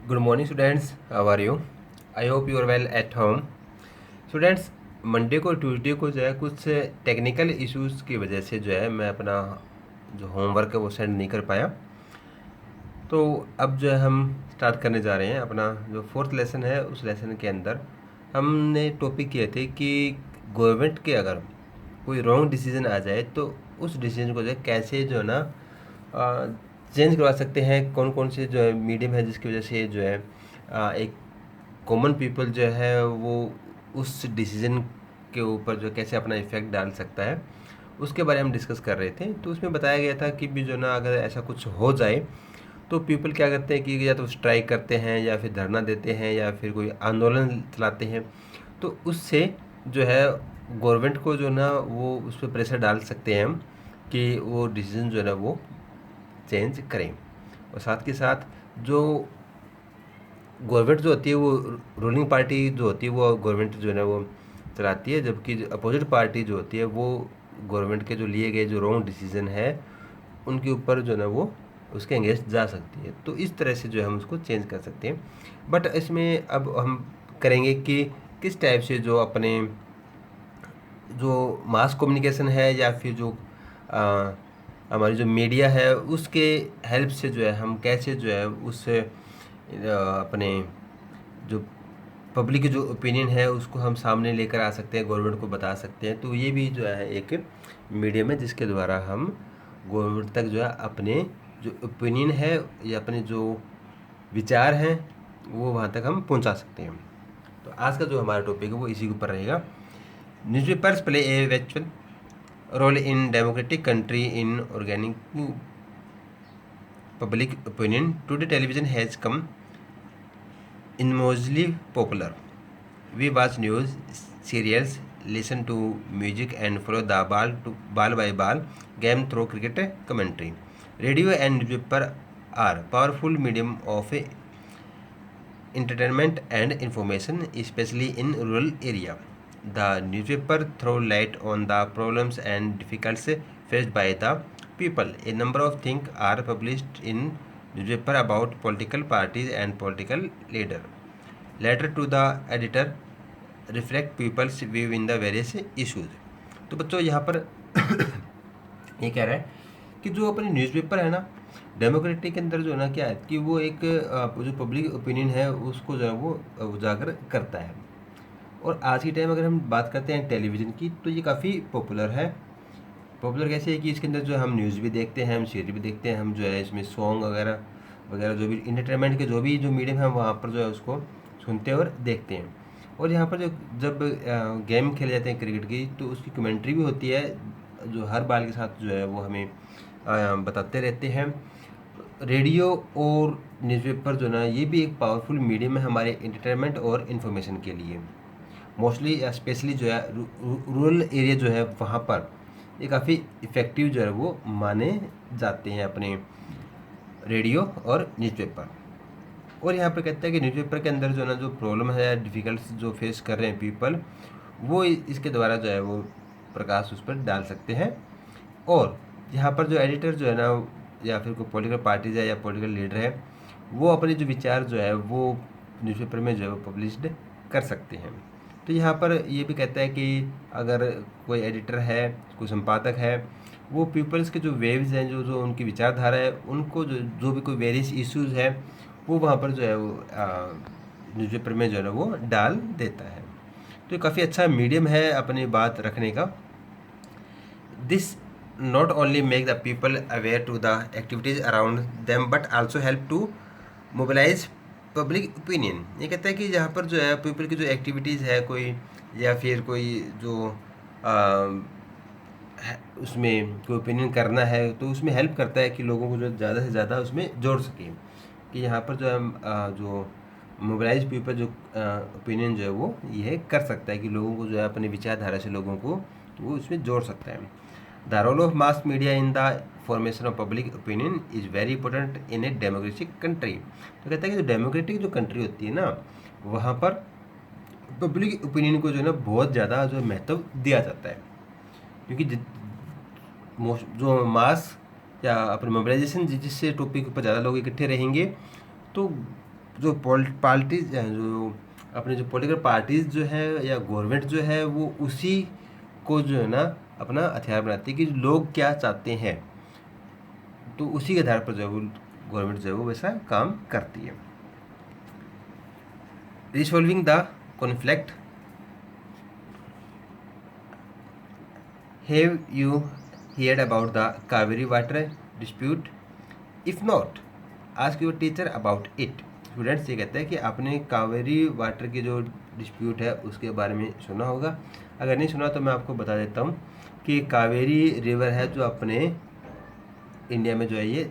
Good morning students, how are you? I hope you are well at home. Students, Monday को Tuesday को जो है कुछ technical issues की वजह से जो है मैं अपना जो होमवर्क है वो सेंड नहीं कर पाया। तो अब जो है हम स्टार्ट करने जा रहे हैं अपना जो फोर्थ लेसन है। उस लेसन के अंदर हमने टॉपिक किए थे कि गवर्नमेंट के अगर कोई रॉन्ग डिसीजन आ जाए तो उस डिसीजन को जो है कैसे जो है ना चेंज करवा सकते हैं। कौन कौन से जो है मीडियम है जिसकी वजह से जो है एक कॉमन पीपल जो है वो उस डिसीजन के ऊपर जो कैसे अपना इफ़ेक्ट डाल सकता है, उसके बारे में हम डिस्कस कर रहे थे। तो उसमें बताया गया था कि भी जो ना अगर ऐसा कुछ हो जाए तो पीपल क्या करते हैं कि या तो स्ट्राइक करते हैं या फिर धरना देते हैं या फिर कोई आंदोलन चलाते हैं। तो उससे जो है गवर्नमेंट को जो ना वो उस पर प्रेशर डाल सकते हैं हम कि वो डिसीजन जो है ना वो चेंज करें। और साथ के साथ जो गवर्नमेंट जो होती है वो रूलिंग पार्टी जो होती है वो गवर्नमेंट जो है ना वो चलाती है, जबकि जो अपोजिट पार्टी जो होती है वो गवर्नमेंट के जो लिए गए जो रॉन्ग डिसीजन है उनके ऊपर जो है ना वो उसके अगेंस्ट जा सकती है। तो इस तरह से जो है हम उसको चेंज कर सकते हैं। बट इसमें अब हम करेंगे कि किस टाइप से जो अपने जो मास कम्युनिकेशन है या फिर जो आ, हमारी जो मीडिया है उसके हेल्प से जो है हम कैसे जो है उस अपने जो पब्लिक की जो ओपिनियन है उसको हम सामने लेकर आ सकते हैं, गवर्नमेंट को बता सकते हैं। तो ये भी जो है एक मीडियम है जिसके द्वारा हम गवर्नमेंट तक जो है अपने जो ओपिनियन है या अपने जो विचार हैं वो वहाँ तक हम पहुँचा सकते हैं। तो आज का जो हमारा टॉपिक है वो इसी के ऊपर रहेगा। न्यूज़पेपर्स प्ले ए विचुअल role in democratic country in organic public opinion. Today television has come immensely popular. We watch news, serials, listen to music and follow the ball by ball game through cricket commentary. Radio and newspaper are powerful medium of entertainment and information, especially in rural area. The newspaper throw light on the problems and difficulties faced by the people. A number of things are published in newspaper about political parties and political leader. Letter to the editor reflect people's view in the various issues. तो बच्चों यहाँ पर ये कह रहा है कि जो अपने न्यूज़पेपर है ना डेमोक्रेटिक के अंदर जो है ना क्या है कि वो एक जो पब्लिक ओपिनियन है उसको जो है वो उजागर करता है। और आज के टाइम अगर हम बात करते हैं टेलीविज़न की तो ये काफ़ी पॉपुलर है। पॉपुलर कैसे है कि इसके अंदर जो है हम न्यूज़ भी देखते हैं, हम सीरियल भी देखते हैं, हम जो है इसमें सॉन्ग वगैरह वगैरह जो भी इंटरटेनमेंट के जो भी जो मीडियम है वहाँ पर जो है उसको सुनते हैं और देखते हैं। और यहाँ पर जो जब गेम खेले जाते हैं क्रिकेट की तो उसकी कमेंट्री भी होती है जो हर बाल के साथ जो है वो हमें बताते रहते हैं। रेडियो और न्यूज़पेपर जो ना ये भी एक पावरफुल मीडियम है हमारे इंटरटेनमेंट और इन्फॉर्मेशन के लिए। मोस्टली स्पेशली जो है रूरल एरिया जो है वहाँ पर ये काफ़ी इफ़ेक्टिव जो है वो माने जाते हैं अपने रेडियो और न्यूज़पेपर। और यहाँ पर कहता है कि न्यूज़पेपर के अंदर जो ना जो प्रॉब्लम है या डिफ़िकल्ट जो फेस कर रहे हैं पीपल वो इसके द्वारा जो है वो प्रकाश उस पर डाल सकते हैं। और यहाँ पर जो एडिटर जो है ना या फिर कोई पॉलिटिकल पार्टीज है या पॉलिटिकल लीडर है वो अपने जो विचार जो है वो न्यूज़पेपर में जो है वो पब्लिश्ड कर सकते हैं। तो यहाँ पर ये भी कहता है कि अगर कोई एडिटर है, कोई संपादक है, वो पीपल्स के जो वेव्स हैं जो जो उनकी विचारधारा है उनको जो जो भी कोई वेरियस इश्यूज़ है वो वहाँ पर जो है वो न्यूज़पेपर में जो है ना वो डाल देता है। तो काफ़ी अच्छा मीडियम है अपनी बात रखने का। This not only make the people aware to the activities around them but also help to mobilize public opinion। ये कहता है कि यहाँ पर जो है पीपल की जो एक्टिविटीज़ है कोई या फिर कोई जो उसमें कोई ओपिनियन करना है तो उसमें हेल्प करता है कि लोगों को जो ज़्यादा से ज़्यादा उसमें जोड़ सकें। कि यहाँ पर जो है जो मोबिलाइज पीपल जो ओपिनियन जो है वो ये कर सकता है कि लोगों को जो है अपने विचारधारा से लोगों को तो वो उसमें जोड़ सकता है। The role of mass media in the formation of public opinion is very important in a democratic country. तो कहता है कि जो डेमोक्रेटिक जो कंट्री होती है ना वहाँ पर पब्लिक ओपिनियन को जो है ना बहुत ज़्यादा जो महत्व दिया जाता है। क्योंकि जो मास या अपने मोबिलाइजेशन जिससे टॉपिक पर ज़्यादा लोग इकट्ठे रहेंगे तो जो पार्टीज जो अपने जो पॉलिटिकल पार्टीज जो है या गवर्नमेंट जो है वो उसी को जो है ना अपना हथियार बनाती है कि लोग क्या चाहते हैं, तो उसी के आधार पर जो है वो गवर्नमेंट जो है वो वैसा काम करती है। Resolving the conflict, have you heard about the Kaveri water dispute? If not, ask your teacher about it. Students ये कहते हैं कि आपने कावेरी वाटर की जो डिस्प्यूट है उसके बारे में सुना होगा। अगर नहीं सुना तो मैं आपको बता देता हूँ कि कावेरी रिवर है जो अपने इंडिया में जो है ये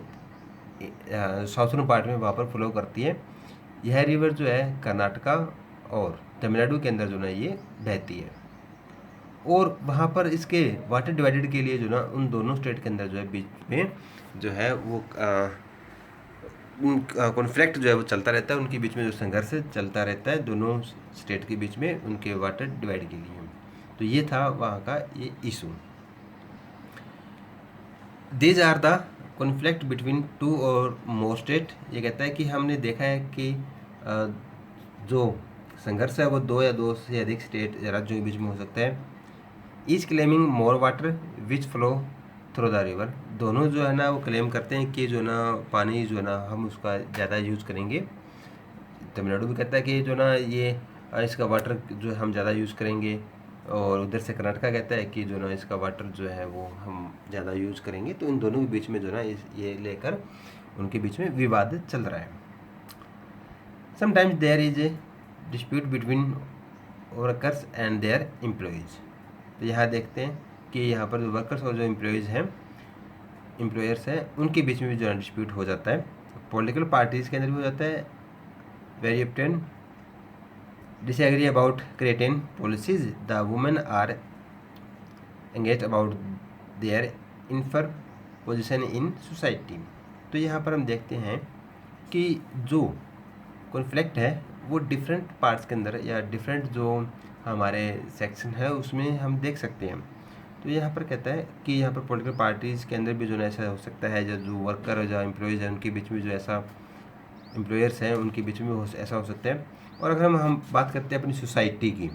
साउथर्न पार्ट में वहाँ पर फ्लो करती है। यह रिवर जो है कर्नाटका और तमिलनाडु के अंदर जो है ये बहती है, और वहाँ पर इसके वाटर डिवाइडेड के लिए जो ना उन दोनों स्टेट के अंदर जो है बीच में जो है वो कॉन्फ्लिक्ट जो है वो चलता रहता है, उनके बीच में जो संघर्ष चलता रहता है दोनों स्टेट के बीच में उनके वाटर डिवाइड के लिए। तो ये था वहाँ का ये issue. These are the conflict between two और मोर स्टेट। ये कहता है कि हमने देखा है कि जो संघर्ष है वो दो या दो से अधिक स्टेट या राज्यों के बीच में हो सकता है। Each claiming more water which flow through the river. दोनों जो है ना वो क्लेम करते हैं कि जो ना पानी जो है ना हम उसका ज़्यादा यूज़ करेंगे। तमिलनाडु भी कहता है कि जो ना ये इसका वाटर जो हम ज़्यादा यूज़ करेंगे, और उधर से कर्नाटका कहता है कि जो ना इसका वाटर जो है वो हम ज़्यादा यूज़ करेंगे। तो इन दोनों के बीच में जो ना ये लेकर उनके बीच में विवाद चल रहा है। Sometimes there is a dispute between workers and their employers. तो यहाँ देखते हैं कि यहाँ पर जो वर्कर्स और जो एम्प्लॉयर्स हैं उनके बीच में भी जो है डिस्प्यूट हो जाता है। पॉलिटिकल पार्टीज़ के अंदर भी हो जाता है। Very often disagree about creating policies, the women are engage about their inferior position in society. तो यहाँ पर हम देखते हैं कि जो कॉन्फ्लिक्ट है वो डिफरेंट पार्ट्स के अंदर या डिफरेंट जो हमारे सेक्शन है उसमें हम देख सकते हैं। तो यहाँ पर कहता है कि यहाँ पर पॉलिटिकल पार्टीज़ के अंदर भी जो है ऐसा हो सकता है, जो वर्कर और जो एम्प्लॉयज़ हैं उनके बीच में जो ऐसा एम्प्लॉयर्स हैं उनके बीच में ऐसा हो सकता है। और अगर हम बात करते हैं अपनी सोसाइटी की,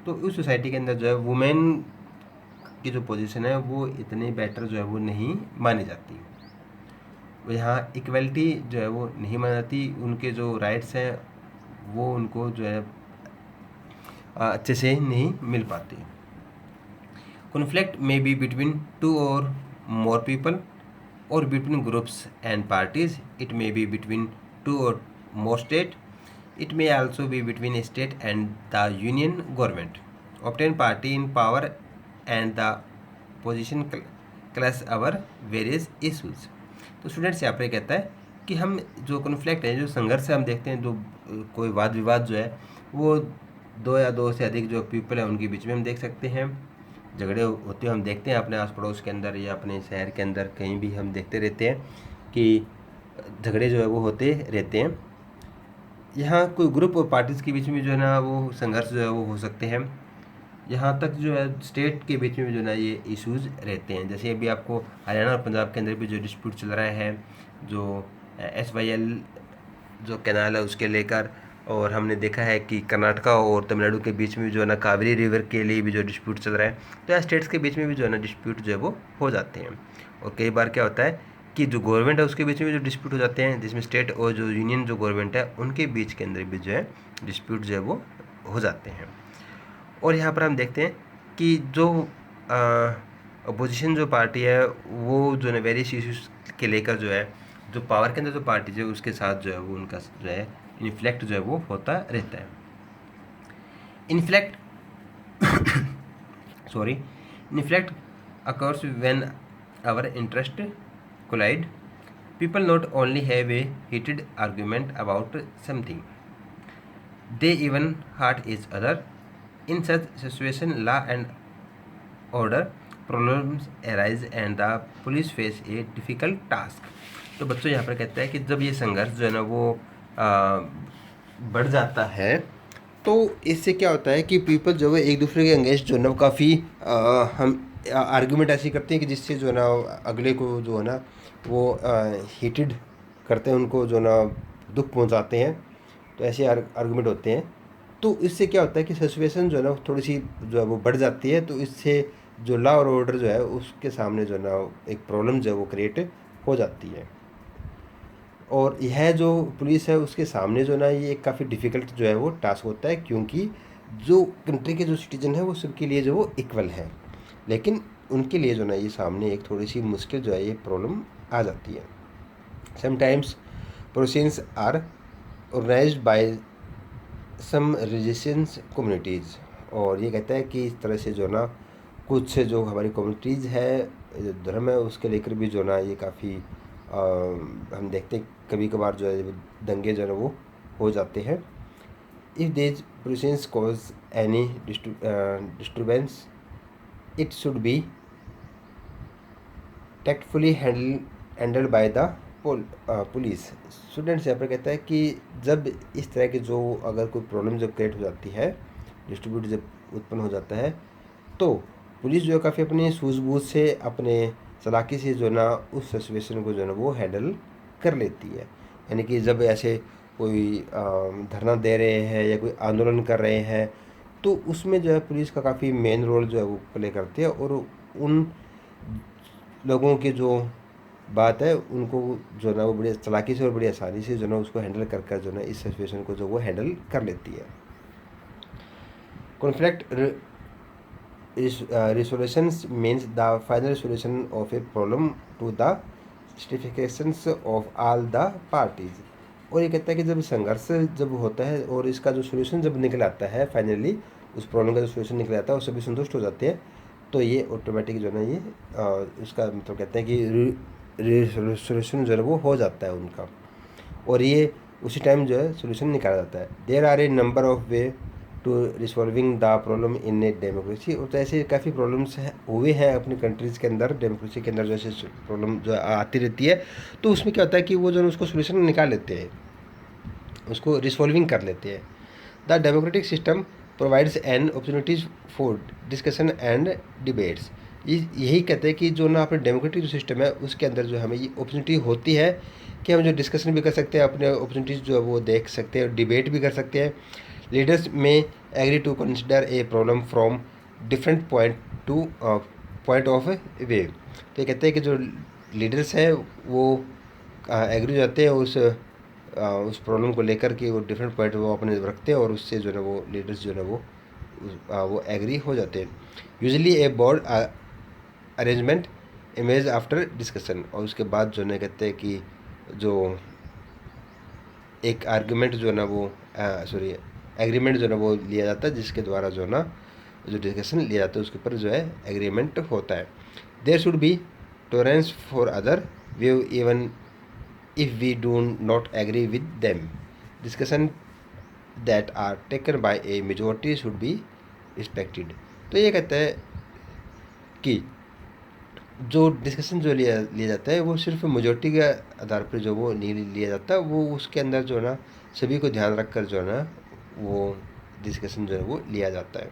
तो उस सोसाइटी के अंदर जो है वुमेन की जो पोजीशन है वो इतनी बेटर जो है वो नहीं मानी जाती। यहाँ इक्वलिटी जो है वो नहीं मानी जाती, उनके जो राइट्स हैं वो उनको जो है अच्छे से नहीं मिल पाती। Conflict may be between two और मोर पीपल और between groups and parties. It may be between two और more state. It may also be between state and the union government. Obtain party in power and the position clash our various issues. तो students यहाँ पर कहता है कि हम जो conflict है, जो संघर्ष है, हम देखते हैं जो कोई वाद विवाद जो है वो दो या दो से अधिक जो पीपल है उनके बीच में हम देख सकते हैं। झगड़े होते हुए हम देखते हैं अपने आस पड़ोस के अंदर या अपने शहर के अंदर कहीं भी हम देखते रहते हैं कि झगड़े जो है वो होते रहते हैं। यहाँ कोई ग्रुप और पार्टीज़ के बीच में जो है ना वो संघर्ष जो है वो हो सकते हैं। यहाँ तक जो है स्टेट के बीच में भी जो है ना ये इश्यूज़ रहते हैं। जैसे अभी आपको हरियाणा और पंजाब के अंदर भी जो डिस्प्यूट चल रहा है, जो SYL जो कैनाल है उसके लेकर, और हमने देखा है कि कर्नाटका और तमिलनाडु के बीच में जो है ना कावेरी रिवर के लिए भी जो डिस्प्यूट चल रहा है। तो यहाँ स्टेट्स के बीच में भी जो है ना डिस्प्यूट जो है वो हो जाते हैं। और कई बार क्या होता है कि जो गवर्नमेंट है उसके बीच में जो डिस्प्यूट हो जाते हैं, जिसमें स्टेट और जो यूनियन जो गवर्नमेंट है उनके बीच के अंदर भी जो है डिस्प्यूट जो है वो हो जाते हैं। और यहाँ पर हम देखते हैं कि जो अपोजिशन जो पार्टी है वो जो है वेरियस इश्यूज़ के लेकर जो है जो पावर के अंदर जो पार्टी है उसके साथ जो है वो उनका जो है इन्फ्लेक्ट जो है वो होता रहता है। Inflect inflect occurs when our interest collide. People not only have a heated argument about something, they even hurt each other. In such situation, law and order problems arise and the police face a difficult task. तो बच्चों यहाँ पर कहता है कि जब ये संघर्ष जो है ना वो बढ़ जाता है तो इससे क्या होता है कि पीपल जो है एक दूसरे के अगेंस्ट जो है ना काफ़ी हम आर्गूमेंट ऐसी करते हैं कि जिससे जो है ना अगले को जो है ना वो हीटेड करते हैं, उनको जो ना दुख पहुंचाते हैं। तो ऐसे आर्गूमेंट होते हैं। तो इससे क्या होता है कि सिचुएशन जो है ना थोड़ी सी जो है वो बढ़ जाती है, तो इससे जो लॉ और ऑर्डर जो है उसके सामने जो है ना एक प्रॉब्लम जो है वो क्रिएट हो जाती है। और यह जो पुलिस है उसके सामने जो ना ये एक काफ़ी डिफ़िकल्ट जो है वो टास्क होता है, क्योंकि जो कंट्री के जो सिटीजन है वो सबके लिए जो वो इक्वल है, लेकिन उनके लिए जो ना ये सामने एक थोड़ी सी मुश्किल जो है ये प्रॉब्लम आ जाती है। Sometimes processions are organised by some religious communities. और ये कहता है कि इस तरह से जो ना कुछ जो हमारी कम्युनिटीज़ है, जो धर्म है, उसके लेकर भी जो ना ये काफ़ी हम देखते हैं कभी कभार जो है दंगे जो है वो हो जाते हैं। If this processions cause any disturbance it should be tactfully handled by the police. Students यहाँ पर कहता है कि जब इस तरह के जो अगर कोई प्रॉब्लम जब क्रिएट हो जाती है, डिस्ट्रीब्यूट जब उत्पन्न हो जाता है, तो पुलिस जो है काफ़ी अपनी सूझबूझ से, अपने चालाकी से जो ना उस सिचुएशन को जो है ना वो हैंडल कर लेती है। यानी कि जब ऐसे कोई धरना दे रहे हैं या कोई आंदोलन कर रहे हैं, तो उसमें जो है पुलिस का काफ़ी मेन रोल जो है वो प्ले करती है, और उन लोगों की जो बात है उनको जो है ना वो बड़ी चालाकी से और बड़ी आसानी से जो है ना उसको हैंडल कर कर जो है ना इस सिचुएशन को जो वो हैंडल कर लेती है। Conflict resolutions means the final solution of a problem to the satisfactions of all the parties। और ये कहता है कि जब संघर्ष जब होता है और इसका जो सोल्यूशन जब निकल आता है, फाइनली उस प्रॉब्लम का जो सोल्यूशन निकल आता है और सभी संतुष्ट हो जाते हैं, तो ये ऑटोमेटिक जो है ना ये उसका मतलब कहते हैं कि सोल्यूशन जो है वो हो जाता है उनका, और ये उसी टाइम जो है सोल्यूशन निकाला जाता है। There are a number of way to resolving the problem in a democracy. और तो ऐसे काफ़ी प्रॉब्लम्स हुए हैं अपनी कंट्रीज़ के अंदर, डेमोक्रेसी के अंदर जैसे प्रॉब्लम जो आती रहती है, तो उसमें क्या होता है कि वो जो उसको सोल्यूशन निकाल लेते हैं, उसको रिसॉल्विंग कर लेते हैं। The democratic system provides N opportunities for discussion and debates. यही कहते हैं कि जो ना अपने डेमोक्रेटिक जो सिस्टम है उसके अंदर जो हमें ये अपॉर्चुनिटी होती है कि हम जो डिस्कशन भी कर सकते हैं, अपने अपॉर्चुनिटीज़ जो है वो देख सकते हैं, डिबेट भी कर सकते हैं। Leaders may agree to consider a problem from different point of view. तो ये कहते हैं कि जो लीडर्स हैं वो एग्री हो जाते हैं उस प्रॉब्लम को लेकर के, वो डिफरेंट पॉइंट वो अपने रखते हैं और उससे जो है वो लीडर्स जो है वो एग्री हो जाते हैं। Usually a board arrangement image after discussion. और उसके बाद जो है कहते हैं कि जो एक आर्गूमेंट जो है ना वो एग्रीमेंट जो है ना वो लिया जाता है, जिसके द्वारा जो है ना जो डिस्कशन लिया जाता है उसके ऊपर जो है एग्रीमेंट होता है। There should be tolerance for other view even if we do not agree with them. Discussion that are taken by a majority should be respected. तो ये कहता है कि जो डिस्कशन जो लिया जाता है वो सिर्फ मेजोरिटी के आधार पर जो वो नहीं लिया जाता, वो उसके अंदर जो है ना सभी को ध्यान रखकर जो है ना वो डिस्कशन जो है वो लिया जाता है।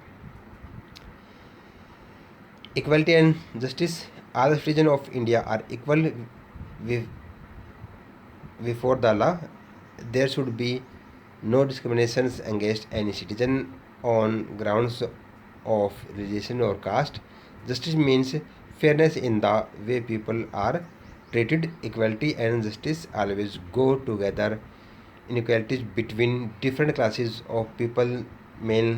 Equality and justice. All citizen of India are equal before the law. There should be no discrimination against any citizen on grounds of religion और caste. Justice means fairness in the way people are treated. Equality and justice always go together. Inequalities between different classes of people mean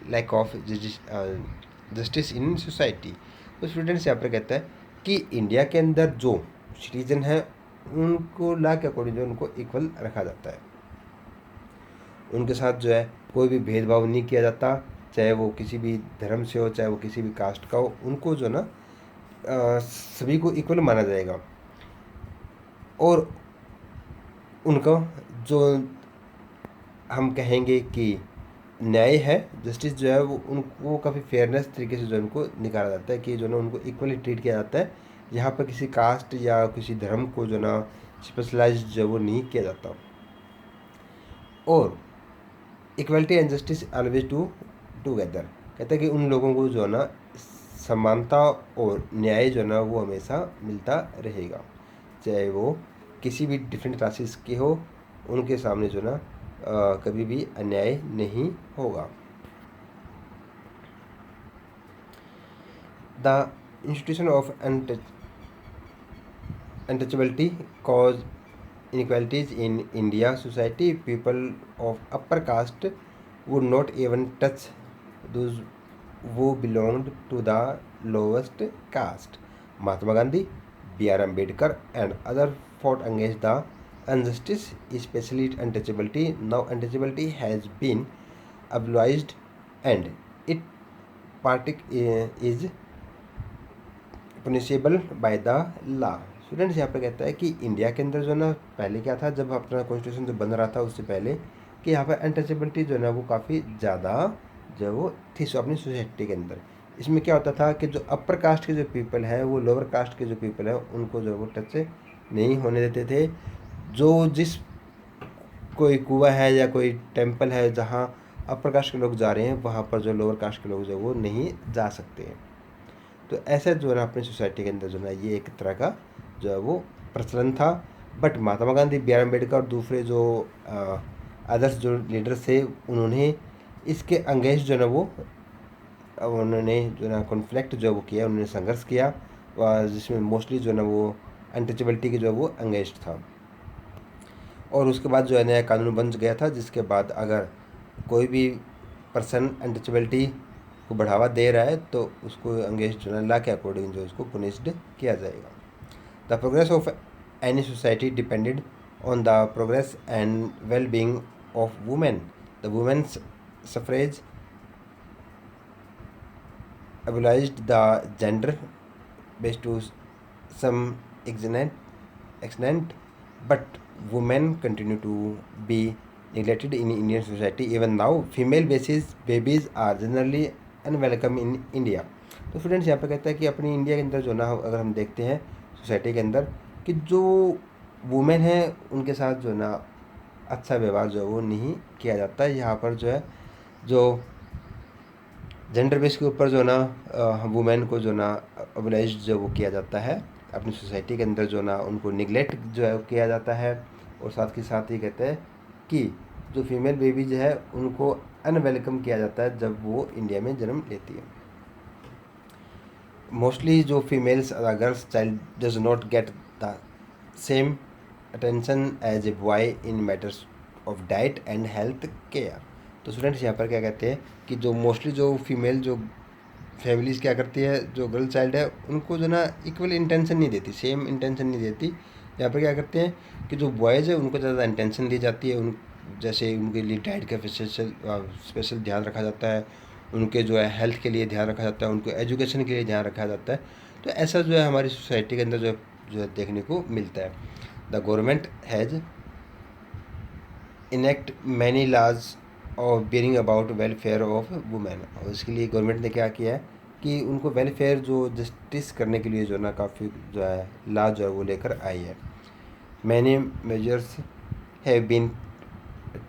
lack of justice in society। तो students यहाँ पर कहता है कि India के अंदर जो सिटीजन है उनको लॉ के अकॉर्डिंग जो उनको इक्वल रखा जाता है, उनके साथ जो है कोई भी भेदभाव नहीं किया जाता, चाहे वो किसी भी धर्म से हो, चाहे वो किसी भी कास्ट का हो, उनको जो ना सभी को इक्वल माना जाएगा। और उनका जो हम कहेंगे कि न्याय है, जस्टिस जो है वो काफ़ी फेयरनेस तरीके से जो उनको निकाला जाता है कि जो ना उनको इक्वली ट्रीट किया जाता है। यहाँ पर किसी कास्ट या किसी धर्म को जो ना स्पेशलाइज जो वो नहीं किया जाता। और equality and justice always together. कहता है कि उन लोगों को जो है ना समानता और न्याय जो है ना वो हमेशा मिलता रहेगा, चाहे वो किसी भी डिफरेंट क्लासेस के हो, उनके सामने जो ना कभी भी अन्याय नहीं होगा। The institution of untouchability cause inequalities in India society. People of upper caste would not even touch those who belonged to the lowest caste. Mahatma Gandhi, B.R. Ambedkar, and others fought against the injustice, especially untouchability. Now, untouchability has been abolished, and it is punishable by the law. Students यहाँ पे कहता है कि India के अंदर जो ना पहले क्या था, जब अपना कॉन्स्टिट्यूशन जो बन रहा था उससे पहले, कि यहाँ पर अनटचेबिलिटी जो है ना वो काफ़ी ज़्यादा जो वो थी अपनी सोसाइटी के अंदर। इसमें क्या होता था कि जो अपर कास्ट के जो पीपल हैं वो लोअर कास्ट के जो पीपल हैं उनको जो वो टच नहीं होने देते थे। जो जिस कोई कुआं है या कोई टेम्पल है जहाँ अपर कास्ट के लोग जा रहे हैं, वहाँ पर जो लोअर कास्ट के लोग जो वो नहीं जा सकते हैं। तो ऐसा जो है ना अपनी सोसाइटी के अंदर जो है ना ये एक तरह का जो है वो प्रचलन था। But Mahatma Gandhi, B R Ambedkar और दूसरे जो अदर्स जो लीडर्स थे, उन्होंने इसके अंगेंस्ट जो है वो उन्होंने जो है ना कॉन्फ्लिक्ट जो वो किया, उन्होंने संघर्ष किया, जिसमें मोस्टली जो है ना वो अनटचेबिलिटी के जो है वो अंगेंस्ट था। और उसके बाद जो है नया कानून बन गया था, जिसके बाद अगर कोई भी पर्सन अनटचेबिलिटी को बढ़ावा दे रहा है तो उसको अंगेंस्ट जो है लॉ के अकॉर्डिंग जो उसको पुनिश्ड किया जाएगा। The progress of any society depended on the progress and well being of women. The women's suffrage abolished the gender based to some extent, but women continue to be neglected in Indian society. Even now, female babies are generally unwelcome in India. तो students यहाँ पे कहता है कि अपनी India के अंदर जो ना अगर हम देखते हैं सोसाइटी के अंदर कि जो वुमेन है उनके साथ जो ना अच्छा व्यवहार जो है वो नहीं किया जाता है। यहाँ पर जो है जो जेंडर बेस के ऊपर जो ना वुमेन को जो ना अबलाइज जो वो किया जाता है अपनी सोसाइटी के अंदर, जो ना उनको निगलेक्ट जो है किया जाता है। और साथ ही कहते हैं कि जो फीमेल बेबीज है उनको अनवेलकम किया जाता है जब वो इंडिया में जन्म लेती है। मोस्टली जो females girls child does not get the same attention as a boy in matters of diet and health care. तो स्टूडेंट्स यहाँ पर क्या कहते हैं कि जो मोस्टली जो फीमेल जो फैमिलीज़ क्या करती है, जो गर्ल चाइल्ड है उनको जो ना इक्वल इंटेंशन नहीं देती, सेम इंटेंशन नहीं देती। यहाँ पर क्या करते हैं कि जो बॉयज़ है उनको ज़्यादा इंटेंशन दी जाती है, उन जैसे उनके लिए डाइट का स्पेशल ध्यान रखा जाता है, उनके जो है हेल्थ के लिए ध्यान रखा जाता है, उनको एजुकेशन के लिए ध्यान रखा जाता है। तो ऐसा जो है हमारी सोसाइटी के अंदर जो है देखने को मिलता है। The government has enact many laws और bearing about welfare of women. और इसके लिए गवर्नमेंट ने क्या किया है कि उनको वेलफेयर जो जस्टिस करने के लिए जो ना काफ़ी जो है लॉ जो है वो लेकर आई है। Many measures have been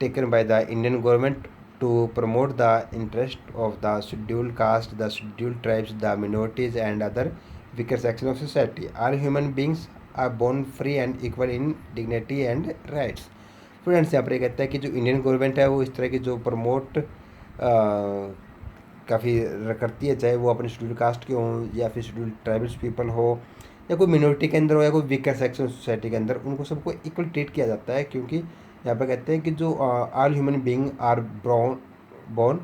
taken by the Indian government to promote the interest of the scheduled caste, the scheduled tribes, the minorities and other weaker section of society. All human beings are born free and equal in dignity and rights. Students यहाँ पर कहता है कि जो Indian government है वो इस तरह की जो प्रमोट काफ़ी करती है, चाहे वो अपने शेड्यूल कास्ट के हों या फिर शेड्यूल ट्राइबल्स पीपल हो या कोई मिनोरिटी के अंदर हो या कोई वीकर सेक्शन सोसाइटी के अंदर, उनको सबको इक्वल ट्रीट किया जाता है। क्योंकि यहाँ पर कहते हैं कि जो all human being are born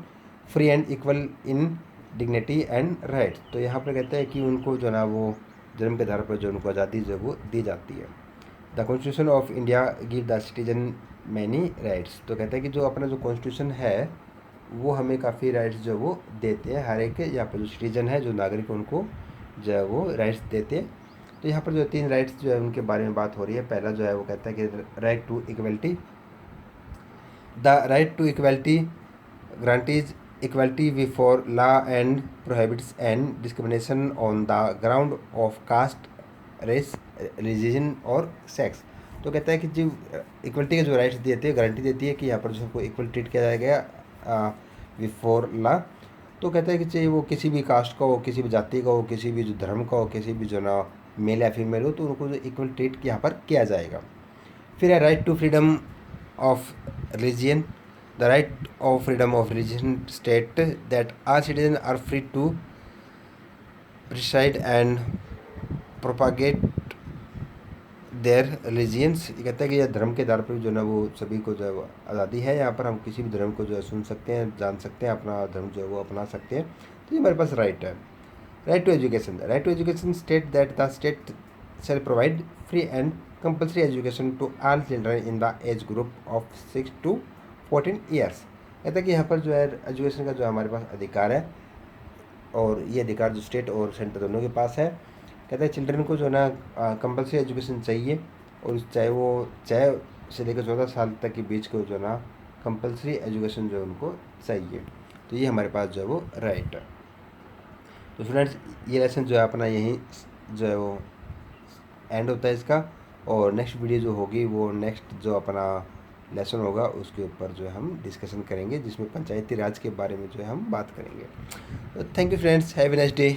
free and equal in dignity and rights. तो यहाँ पर कहते हैं कि उनको जो ना वो जन्म के आधार पर जो उनको आज़ादी जो वो दी जाती है। The constitution of India give the citizen many rights. तो कहते हैं कि जो अपना जो कॉन्स्टिट्यूशन है वो हमें काफ़ी राइट्स जो वो देते हैं, हर एक यहाँ पर जो सिटीजन है जो नागरिक उनको जो है वो राइट्स देते हैं। तो यहाँ पर जो 3 राइट्स जो है उनके बारे में बात हो रही है। पहला जो है वो कहता है कि right to equality. The right to equality guarantees equality before law and prohibits and discrimination on the ground of caste, race, religion और सेक्स। तो कहता है कि जो इक्वलिटी के जो राइट्स देते हैं, गारंटी देती है कि यहाँ पर जो सबको इक्वल ट्रीट किया जाएगा बिफोर लॉ। तो कहता है कि चाहे वो किसी भी कास्ट का हो, किसी भी जाति का हो, किसी भी जो धर्म का हो, किसी भी जो ना मेल या फीमेल हो, तो उनको जो इक्वल ट्रीट यहाँ पर किया जाएगा। फिर है right to freedom of religion, the right of freedom of religion state that all citizens are free to preside and propagate their religions. ये कहता है कि यह धर्म के आधार पर जो ना वो सभी को जो है वो आज़ादी है, यहाँ पर हम किसी भी धर्म को जो है सुन सकते हैं, जान सकते हैं, अपना धर्म जो है वो अपना सकते हैं। तो ये हमारे पास राइट है। Right to education, right to education state that the state shall provide free and compulsory education to all children in the age group of 6 to 14 years. कहता है कि यहाँ पर जो है एजुकेशन का जो हमारे पास अधिकार है, और ये अधिकार जो स्टेट और सेंटर दोनों के पास है। कहता है चिल्ड्रन को जो है ना कंपल्सरी एजुकेशन चाहिए, और चाहे से लेकर 14 साल तक के बीच को जो है ना कंपल्सरी एजुकेशन जो है उनको चाहिए। तो ये हमारे पास जो है वो राइट है। तो फ्रेंड्स ये लेसन जो है अपना यहीं जो है वो एंड होता है इसका, और नेक्स्ट वीडियो जो होगी वो नेक्स्ट जो अपना लेसन होगा उसके ऊपर जो है हम डिस्कशन करेंगे, जिसमें पंचायती राज के बारे में जो है हम बात करेंगे। तो thank you friends, have a nice day.